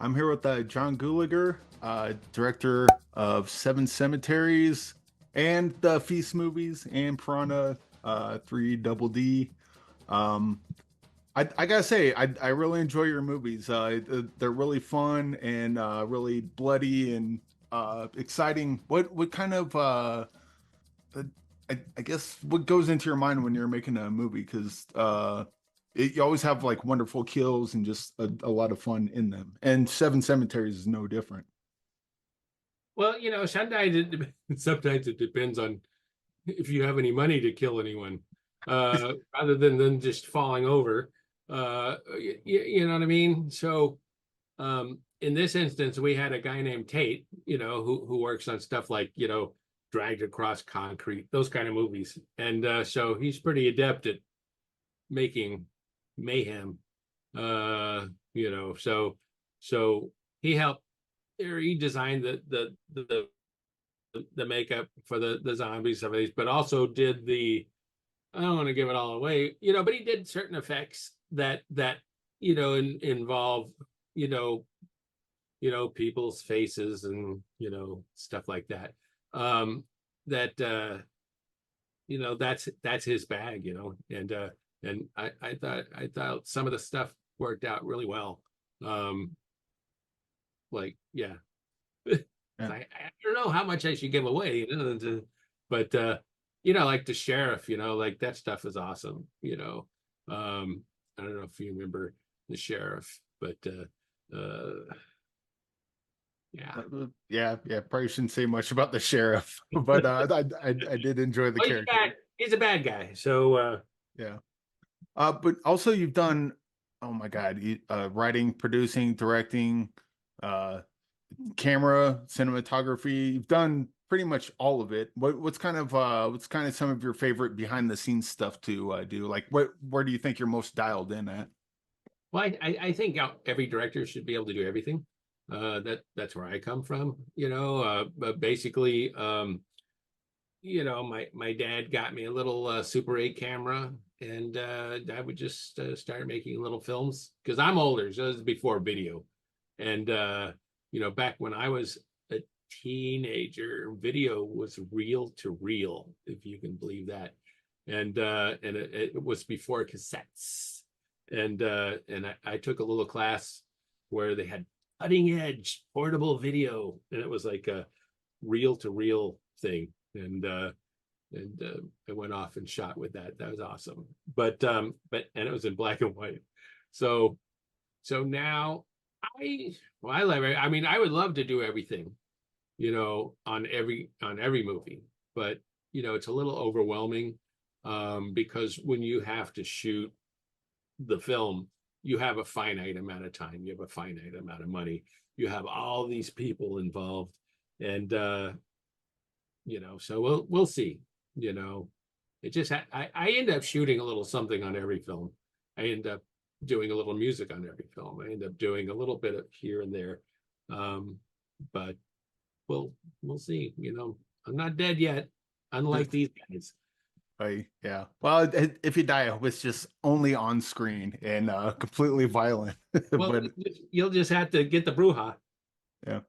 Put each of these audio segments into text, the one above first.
I'm here with John Gulager, director of Seven Cemeteries and the Feast movies and Piranha 3 Double D. Um, I gotta say, I really enjoy your movies. They're really fun and really bloody and exciting. What kind of uh, I guess what goes into your mind when you're making a movie? Because you always have like wonderful kills and just a lot of fun in them. And Seven Cemeteries is no different. Well, sometimes it depends on if you have any money to kill anyone, rather than just falling over. You know what I mean? So, in this instance, we had a guy named Tate, who works on stuff like, Dragged Across Concrete, those kind of movies, and so he's pretty adept at making mayhem. Uh, so he helped, or he designed the makeup for the zombies, some of these, but also did I don't want to give it all away, but he did certain effects that involve, you know, people's faces and stuff like that. That that's his bag, and I thought some of the stuff worked out really well. Um, like, yeah. Yeah. I don't know how much I should give away, but like the sheriff, like that stuff is awesome. I don't know if you remember the sheriff, but yeah. Yeah. Probably shouldn't say much about the sheriff, but I did enjoy the Well, character. he's a bad guy. So Yeah. But also you've done, oh my God, writing, producing, directing, uh, camera, cinematography. You've done pretty much all of it. What's kind of some of your favorite behind the scenes stuff to do? Like where do you think you're most dialed in at? well, I think every director should be able to do everything. That's where I come from, but basically, my dad got me a little Super 8 camera, and I would just start making little films because I'm older, so this is before video. And back when I was a teenager, video was reel to reel, if you can believe that. And it was before cassettes. And I took a little class where they had cutting edge portable video, and it was like a reel to reel thing. And I went off and shot with that. That was awesome. But it was in black and white. So now I love it. I mean, I would love to do everything, on every movie, but it's a little overwhelming, because when you have to shoot the film, you have a finite amount of time, you have a finite amount of money, you have all these people involved, and so we'll see. You know, I end up shooting a little something on every film. I end up doing a little music on every film. I end up doing a little bit of here and there. Um, but we'll see. I'm not dead yet, unlike these guys. Yeah. Well, if you die, I hope it's just only on screen and completely violent. Well, But you'll just have to get the Bruja. yeah.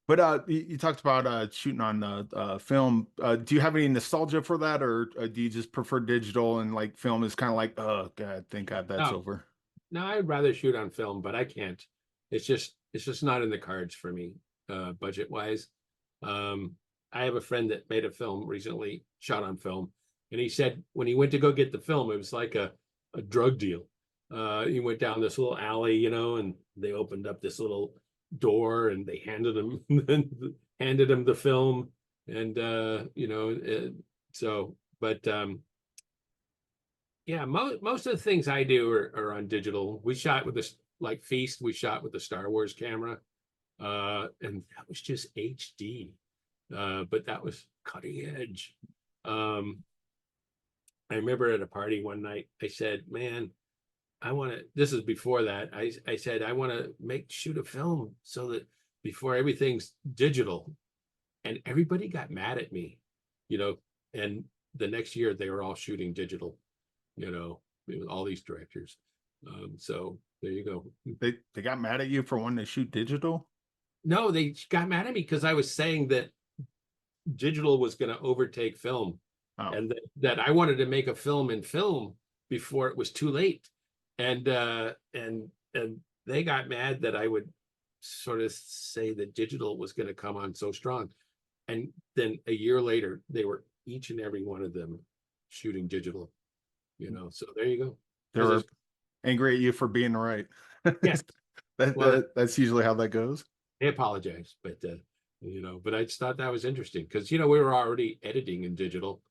But you talked about shooting on film. Do you have any nostalgia for that, or do you just prefer digital and like film is kind of like, oh God, thank God that's No, over. no, I'd rather shoot on film, but I can't. It's just not in the cards for me, budget wise. Um, I have a friend that made a film recently, shot on film, and he said when he went to go get the film, it was like a drug deal. He went down this little alley, and they opened up this little door and they handed him the film, and so. But yeah, most of the things I do are on digital. We shot with this, like Feast, we shot with the Star Wars camera, and that was just HD, but that was cutting edge. Um, I remember at a party one night, I said, "Man, I want to." This is before that. I said, "I want to shoot a film so that before everything's digital," and everybody got mad at me, you know. And the next year, they were all shooting digital, it was all these directors. So There you go. They got mad at you for wanting to shoot digital? No, they got mad at me because I was saying that digital was going to overtake film, Oh, and that I wanted to make a film in film before it was too late. And they got mad that I would sort of say that digital was going to come on so strong. And then a year later, they were each and every one of them shooting digital, So there you go. they Because were it's angry at you for being right. yes, well, That's usually how that goes. they apologize, but but I just thought that was interesting because we were already editing in digital.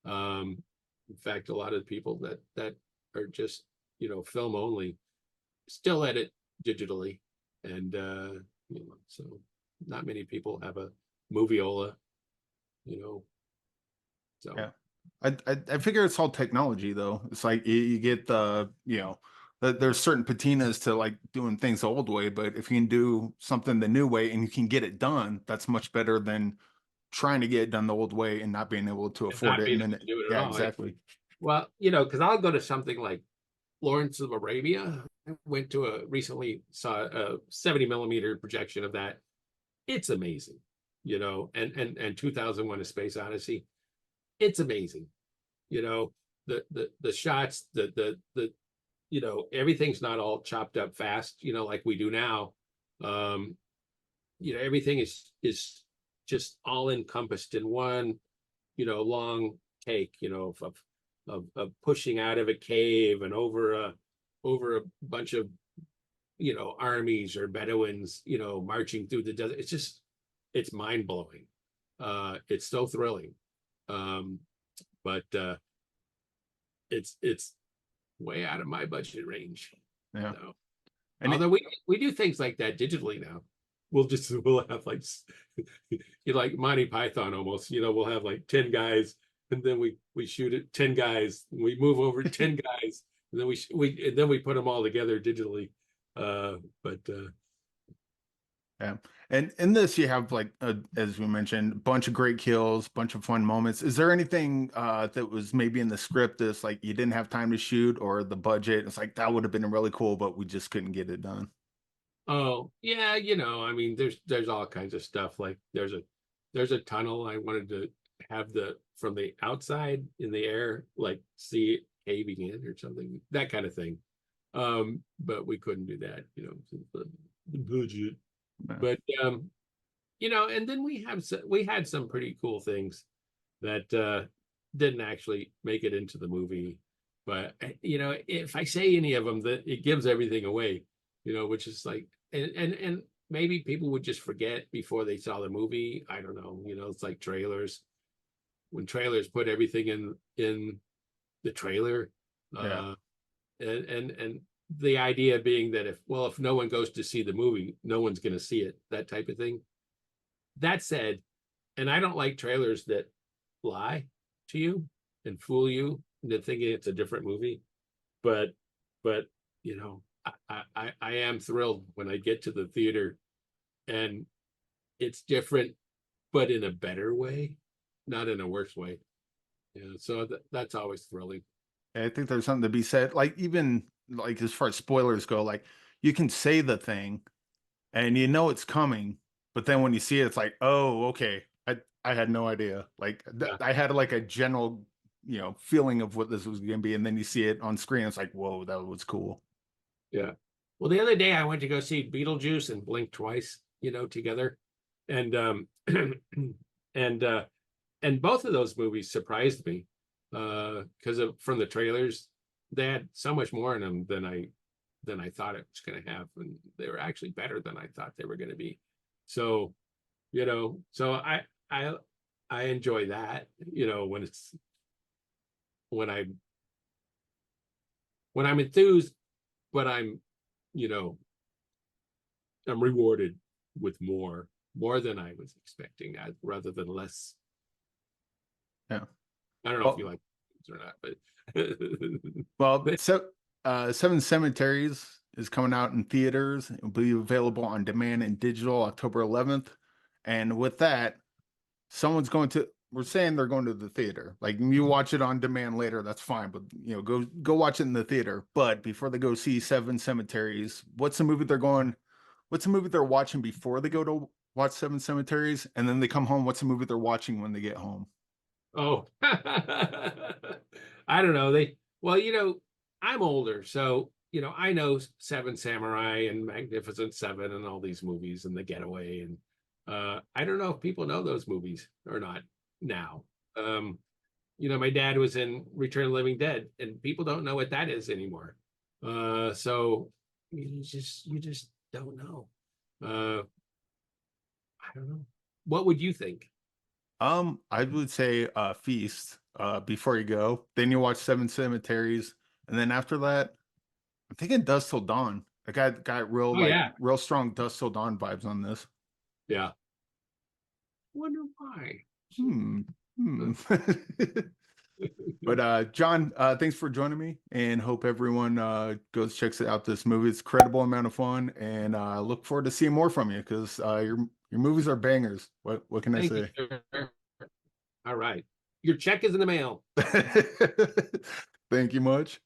In fact, a lot of the people that are just film only still edit digitally, and so not many people have a movieola, you know. So Yeah. I figure it's all technology though. It's like you get there's certain patinas to like doing things the old way, but if you can do something the new way and you can get it done, that's much better than trying to get it done the old way and not being able to and afford not it. being And able then to do it at yeah, all. exactly. Well, because I'll go to something like Lawrence of Arabia. I went to saw a 70 millimeter projection of that. It's amazing, and 2001: A Space Odyssey. It's amazing, the shots, everything's not all chopped up fast, like we do now. Um, everything is just all encompassed in one, long take, of pushing out of a cave and over a bunch of armies or Bedouins, marching through the desert. It's mind blowing. It's so thrilling. But it's way out of my budget range. Yeah. So, And although we do things like that digitally now. We'll have like like Monty Python almost. We'll have like 10 guys, and then we shoot it 10 guys. We move over 10 guys, and then we put them all together digitally. But yeah. And in this, you have like, as we mentioned, a bunch of great kills, bunch of fun moments. Is there anything that was maybe in the script that's like you didn't have time to shoot or the budget? It's like that would have been really cool, but we just couldn't get it done. oh yeah, I mean, there's all kinds of stuff. Like there's a tunnel I wanted to have from the outside in the air, like see it caving in or something, that kind of thing. But we couldn't do that, the budget. Yeah. But and then we had some pretty cool things that didn't actually make it into the movie. But if I say any of them, that it gives everything away, which is like, and maybe people would just forget before they saw the movie. I don't know. It's like trailers. When trailers put everything in the trailer, Yeah. and the idea being that if no one goes to see the movie, no one's going to see it. That type of thing. That said, and I don't like trailers that lie to you and fool you into thinking it's a different movie. But I am thrilled when I get to the theater and it's different, but in a better way, not in a worse way. So that's always thrilling. I think there's something to be said. Like even like as far as spoilers go, like you can say the thing and you know it's coming, but then when you see it, it's like, oh, okay. I had no idea. Like Yeah, I had like a general, feeling of what this was going to be, and then you see it on screen. It's like, whoa, that was cool. yeah. Well, the other day I went to go see Beetlejuice and Blink Twice, together, and and uh, and both of those movies surprised me because from the trailers they had so much more in them than I thought it was going to have, and they were actually better than I thought they were going to be. So so I I enjoy that, when I when I'm enthused, but you know I'm rewarded with more than I was expecting, rather than less. Yeah. I don't know if you Well, like it or not, but well, but so Seven Cemeteries is coming out in theaters. It'll be available on demand and digital October 11th. And with that, someone's going to we're saying they're going to the theater. Like you watch it on demand later, that's fine. But go watch it in the theater. But before they go see Seven Cemeteries, what's the movie they're going? What's the movie they're watching before they go to watch Seven Cemeteries? And then they come home. What's the movie they're watching when they get home? Oh, I don't know. Well, I'm older, so I know Seven Samurai and Magnificent Seven and all these movies and The Getaway, and I don't know if people know those movies or not now. My dad was in Return of the Living Dead, and people don't know what that is anymore. So you just don't know. Uh, I don't know. What would you think? I would say Feast before you go. Then you watch Seven Cemeteries, and then after that, I'm thinking Dusk Till Dawn. I got real Oh yeah, real strong Dusk Till Dawn vibes on this. yeah. Wonder why. Hmm. Hmm. But John, thanks for joining me, and hope everyone goes checks out this movie. It's a credible amount of fun, and I look forward to seeing more from you because your movies are bangers. What can I Thank you, say? sir. All right. Your check is in the mail. Thank you much.